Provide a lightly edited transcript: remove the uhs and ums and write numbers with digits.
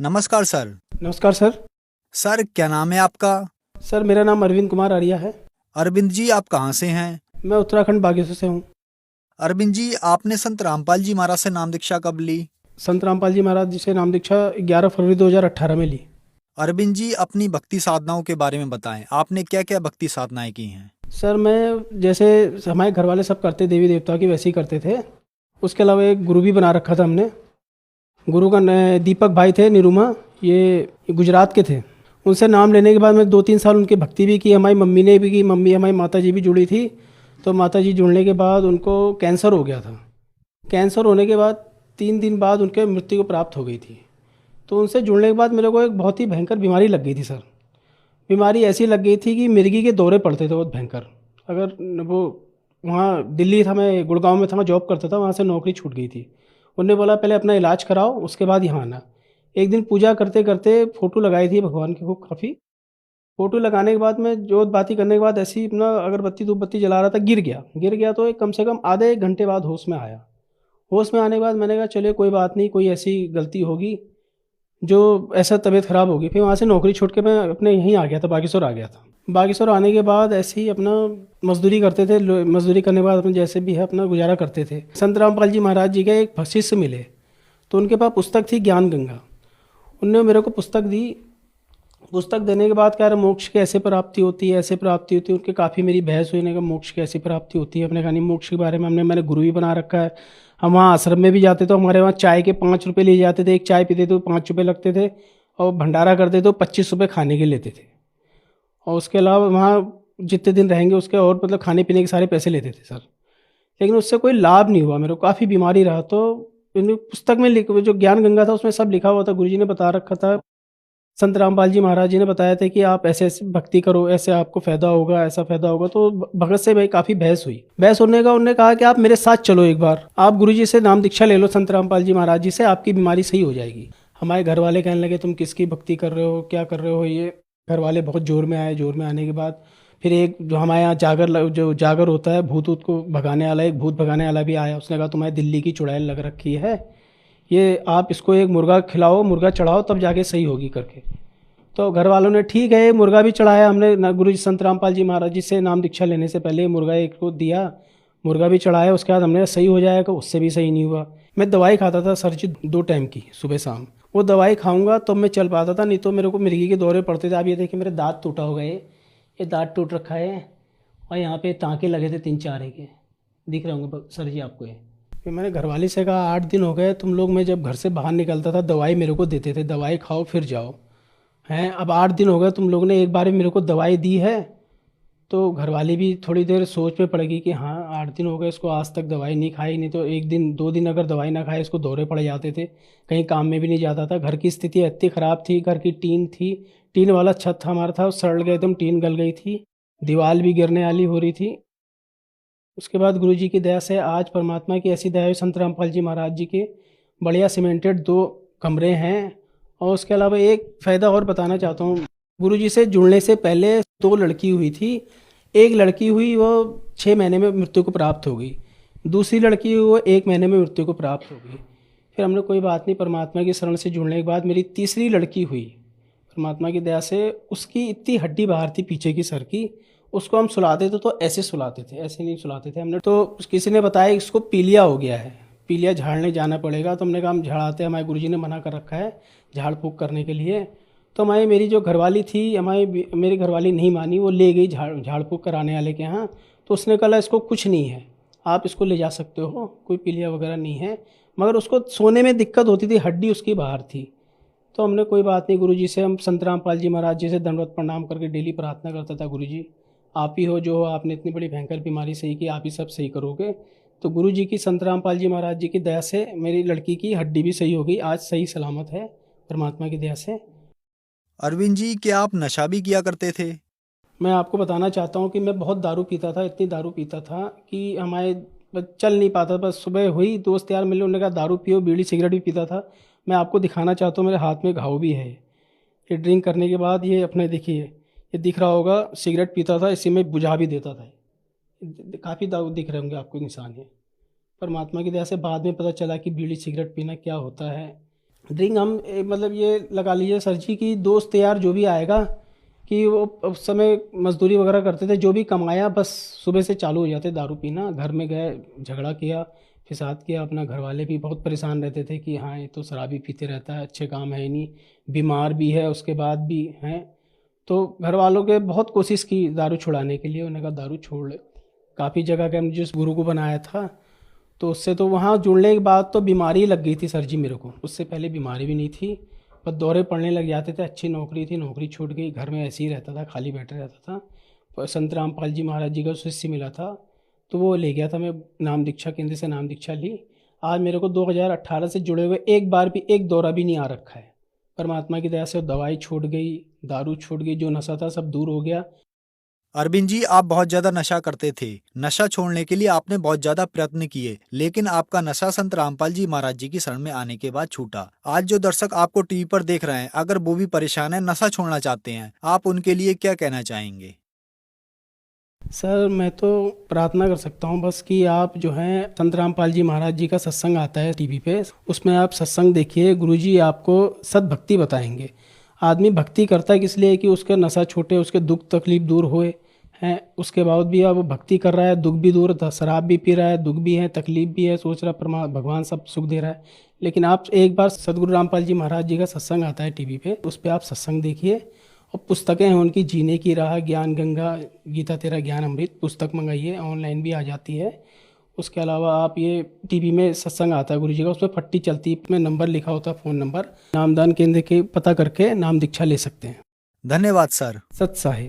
नमस्कार सर। नमस्कार sir. Sir क्या नाम है आपका? सर मेरा नाम अरविंद कुमार आर्या है। अरविंद जी, आप कहाँ से हैं? मैं उत्तराखंड बागेश्वर से हूँ। अरविंद जी, आपने संत रामपाल जी महाराज से नाम दीक्षा कब ली? संत रामपाल जी महाराज जी से नाम दीक्षा 11 फरवरी 2018 में ली। अरविंद जी, अपनी भक्ति साधनाओं के बारे में बताएं। आपने क्या क्या भक्ति साधनाएं की हैं? सर मैं जैसे हमारे घर वाले सब करते देवी देवता की वैसे ही करते थे। उसके अलावा एक गुरु भी बना रखा था हमने। गुरु का दीपक भाई थे निरुमा। ये गुजरात के थे। उनसे नाम लेने के बाद मैं 2-3 साल उनकी भक्ति भी की। हमारी मम्मी ने भी की। मम्मी हमारी माता जी भी जुड़ी थी। तो माता जी जुड़ने के बाद उनको कैंसर हो गया था। कैंसर होने के बाद 3 दिन बाद उनके मृत्यु को प्राप्त हो गई थी। तो उनसे जुड़ने के बाद मेरे को एक बहुत ही भयंकर बीमारी लग गई थी सर। बीमारी ऐसी लग गई थी कि मिर्गी के दौरे पड़ते थे बहुत भयंकर। अगर वो वहाँ दिल्ली था, मैं गुड़गांव में था, मैं जॉब करता था, वहाँ से नौकरी छूट गई थी। उनने बोला पहले अपना इलाज कराओ उसके बाद यहाँ आना। एक दिन पूजा करते करते फ़ोटो लगाई थी भगवान की खूब काफ़ी। फ़ोटो लगाने के बाद मैं जोत बाती करने के बाद ऐसे ही अपना अगरबत्ती धूप बत्ती जला रहा था, गिर गया तो एक कम से कम आधे 1 घंटे बाद होश में आया। होश में आने के बाद मैंने कहा चलिए कोई बात नहीं, कोई ऐसी गलती होगी जो ऐसा तबीयत ख़राब होगी। फिर वहाँ से नौकरी छोड़ के मैं अपने यहीं आ गया था, बागेश्वर आ गया था। बागेश्वर आने के बाद ऐसे ही अपना मज़दूरी करते थे। मज़दूरी करने के बाद अपने जैसे भी है अपना गुजारा करते थे। संत रामपाल जी महाराज जी के एक शिष्य मिले। तो उनके पास पुस्तक थी ज्ञान गंगा। उनने मेरे को पुस्तक दी। पुस्तक देने के बाद कह रहे मोक्ष कैसे प्राप्ति होती है, ऐसे प्राप्ति होती है। उनके काफ़ी मेरी बहस हुई। ने का मोक्ष कैसी प्राप्ति होती है। अपने कहा नहीं, मोक्ष के बारे में मैंने गुरु भी बना रखा है। हम वहाँ आश्रम में भी जाते तो हमारे वहाँ चाय के 5 रुपये लिए जाते थे। एक चाय पीते तो 5 रुपये लगते थे। और भंडारा करते तो 25 रुपये खाने के लेते थे। और उसके अलावा वहाँ जितने दिन रहेंगे उसके और मतलब खाने पीने के सारे पैसे लेते थे सर। लेकिन उससे कोई लाभ नहीं हुआ। मेरे को काफ़ी बीमारी रहा। तो इन पुस्तक में जो ज्ञान गंगा था उसमें सब लिखा हुआ था। गुरु जी ने बता रखा था, संत रामपाल जी महाराज जी ने बताया था कि आप ऐसे ऐसे भक्ति करो, ऐसे आपको फ़ायदा होगा, ऐसा फ़ायदा होगा। तो भगत से भाई काफ़ी बहस हुई। बहस होने का उन्होंने कहा कि आप मेरे साथ चलो, एक बार आप गुरु जी से नाम दीक्षा ले लो संत रामपाल जी महाराज जी से, आपकी बीमारी सही हो जाएगी। हमारे घर वाले कहने लगे तुम किसकी भक्ति कर रहे हो, क्या कर रहे हो ये। घर वाले बहुत जोर में आए। जोर में आने के बाद फिर एक जो हमारे यहाँ जो जागर होता है, भूत ऊत को भगाने वाला, एक भूत भगाने वाला भी आया। उसने कहा तुम्हारी दिल्ली की चुड़ैल लग रखी है, ये आप इसको एक मुर्गा खिलाओ, मुर्गा चढ़ाओ तब जाके सही होगी करके। तो घर वालों ने ठीक है मुर्गा भी चढ़ाया। हमने गुरु जी संत रामपाल जी महाराज जी से नाम दीक्षा लेने से पहले मुर्गा एक को दिया, मुर्गा भी चढ़ाया। उसके बाद हमने सही हो जाएगा, उससे भी सही नहीं हुआ। मैं दवाई खाता था सर जी 2 टाइम की, सुबह शाम। वो दवाई खाऊंगा तो मैं चल पाता था, नहीं तो मेरे को मिर्गी के दौरे पड़ते थे। आप ये देखिए मेरे दांत टूटा हो गए, ये दांत टूट रखा है। और यहाँ पे टाँके लगे थे 3-4 के, दिख रहे होंगे सर जी आपको ये। फिर मैंने घरवाली से कहा 8 दिन हो गए तुम लोग, मैं जब घर से बाहर निकलता था दवाई मेरे को देते थे, दवाई खाओ फिर जाओ। हैं अब 8 दिन हो गए तुम लोगों ने एक बार भी मेरे को दवाई दी है। तो घरवाली भी थोड़ी देर सोच में पड़ेगी कि हाँ 8 दिन हो गए इसको आज तक दवाई नहीं खाई। नहीं तो 1 दिन 2 दिन अगर दवाई ना खाए इसको दौरे पड़ जाते थे, कहीं काम में भी नहीं जाता था। घर की स्थिति इतनी ख़राब थी, घर की टीन थी, टीन वाला छत था हमारा, था वो सड़ गए एकदम, टीन गल गई थी, दीवार भी गिरने वाली हो रही थी। उसके बाद गुरु जी की दया से आज परमात्मा की ऐसी दया हुई, संत रामपाल जी महाराज जी के बढ़िया सीमेंटेड 2 कमरे हैं। और उसके अलावा एक फ़ायदा और बताना चाहता हूँ। गुरु जी से जुड़ने से पहले 2 लड़की हुई थी। एक लड़की हुई वो 6 महीने में मृत्यु को प्राप्त हो गई। दूसरी लड़की हुई वो 1 महीने में मृत्यु को प्राप्त हो गई। फिर हमने कोई बात नहीं, परमात्मा की शरण से जुड़ने के बाद मेरी तीसरी लड़की हुई। परमात्मा की दया से उसकी इतनी हड्डी बाहर थी पीछे की सर की, उसको हम सुलाते थे तो ऐसे सुलाते थे, ऐसे नहीं सुलाते थे हमने। तो किसी ने बताया इसको पीलिया हो गया है, पीलिया झाड़ने जाना पड़ेगा। तो हमने कहा हम झाड़ाते, हमारे गुरुजी ने मना कर रखा है झाड़ फूँक करने के लिए। तो हमारी मेरी जो घरवाली थी, मेरी घरवाली नहीं मानी, वो ले गई झाड़ फूँक कराने वाले के यहाँ। तो उसने कहा इसको कुछ नहीं है, आप इसको ले जा सकते हो, कोई पीलिया वगैरह नहीं है। मगर उसको सोने में दिक्कत होती थी, हड्डी उसकी बाहर थी। तो हमने कोई बात नहीं, गुरुजी से हम संत रामपाल जी महाराज जी से दंडवत प्रणाम करके डेली प्रार्थना करता था, गुरुजी आप ही हो जो हो, आपने इतनी बड़ी भयंकर बीमारी सही की, आप ही सब सही करोगे। तो गुरु जी की, संत रामपाल जी महाराज जी की दया से मेरी लड़की की हड्डी भी सही हो गई, आज सही सलामत है परमात्मा की दया से। अरविंद जी, क्या आप नशा भी किया करते थे? मैं आपको बताना चाहता हूँ कि मैं बहुत दारू पीता था, इतनी दारू पीता था कि हमारे बस चल नहीं पाता। बस सुबह हुई दोस्त यार मिले, उन्होंने कहा दारू पियो, बीड़ी सिगरेट भी पीता था। मैं आपको दिखाना चाहता हूँ, मेरे हाथ में घाव भी है। ये ड्रिंक करने के बाद ये अपने देखिए, ये दिख रहा होगा, सिगरेट पीता था, इसी में बुझा भी देता था। काफ़ी दाऊ दिख रहे होंगे आपको निशान ये। परमात्मा की दया से बाद में पता चला कि बीड़ी सिगरेट पीना क्या होता है। ड्रिंक हम मतलब ये लगा लीजिए सर जी कि दोस्त यार जो भी आएगा कि वो उस समय मजदूरी वगैरह करते थे, जो भी कमाया बस सुबह से चालू हो जाते दारू पीना। घर में गए, झगड़ा किया, फिसाद किया। अपना घर वाले भी बहुत परेशान रहते थे कि हाँ ये तो शराबी पीते रहता है, अच्छे काम है ही नहीं, बीमार भी है उसके बाद भी हैं। तो घर वालों के बहुत कोशिश की दारू छुड़ाने के लिए, उन्होंने कहा दारू छोड़ ले। काफ़ी जगह के, जिस गुरु को बनाया था तो उससे तो वहाँ जुड़ने के बाद तो बीमारी लग गई थी सर जी मेरे को। उससे पहले बीमारी भी नहीं थी, बस दौरे पड़ने लग जाते थे। अच्छी नौकरी थी, नौकरी छूट गई, घर में ऐसे ही रहता था, खाली बैठा रहता था। पर संत रामपाल जी महाराज जी का शिष्य मिला था, तो वो ले गया था। मैं नाम दीक्षा केंद्र से नाम दीक्षा ली। आज मेरे को 2018 से जुड़े हुए एक बार भी एक दौरा भी नहीं आ रखा है। परमात्मा की दया से दवाई छूट गई, दारू छूट गई, जो नशा था सब दूर हो गया। अरविंद जी, आप बहुत ज्यादा नशा करते थे। नशा छोड़ने के लिए आपने बहुत ज्यादा प्रयत्न किए, लेकिन आपका नशा संत रामपाल जी महाराज जी की शरण में आने के बाद छूटा। आज जो दर्शक आपको टीवी पर देख रहे हैं, अगर वो भी परेशान है, नशा छोड़ना चाहते हैं, आप उनके लिए क्या कहना चाहेंगे? सर मैं तो प्रार्थना कर सकता हूँ बस कि आप जो हैं संत रामपाल जी महाराज जी का सत्संग आता है टीवी पे, उसमें आप सत्संग देखिए। गुरुजी आपको सद्भक्ति बताएंगे। आदमी भक्ति करता है किस लिए कि उसका नशा छूटे, उसके दुख तकलीफ दूर होए हैं। उसके बाद भी अब वो भक्ति कर रहा है, दुख भी दूर था, शराब भी पी रहा है, दुख भी है, तकलीफ भी है, सोच रहा भगवान सब सुख दे रहा है। लेकिन आप एक बार सदगुरु रामपाल जी महाराज जी का सत्संग आता है टीवी पे, उस पर आप सत्संग देखिए। और पुस्तकें हैं उनकी, जीने की राह, ज्ञान गंगा, गीता तेरा ज्ञान अमृत, पुस्तक मंगाइए, ऑनलाइन भी आ जाती है। उसके अलावा आप ये टीवी में सत्संग आता है गुरु जी का, उसमें पट्टी चलती है, उसमें नंबर लिखा होता है, फ़ोन नंबर। नामदान केंद्र के पता करके नाम दीक्षा ले सकते हैं। धन्यवाद सर। सत साहिब।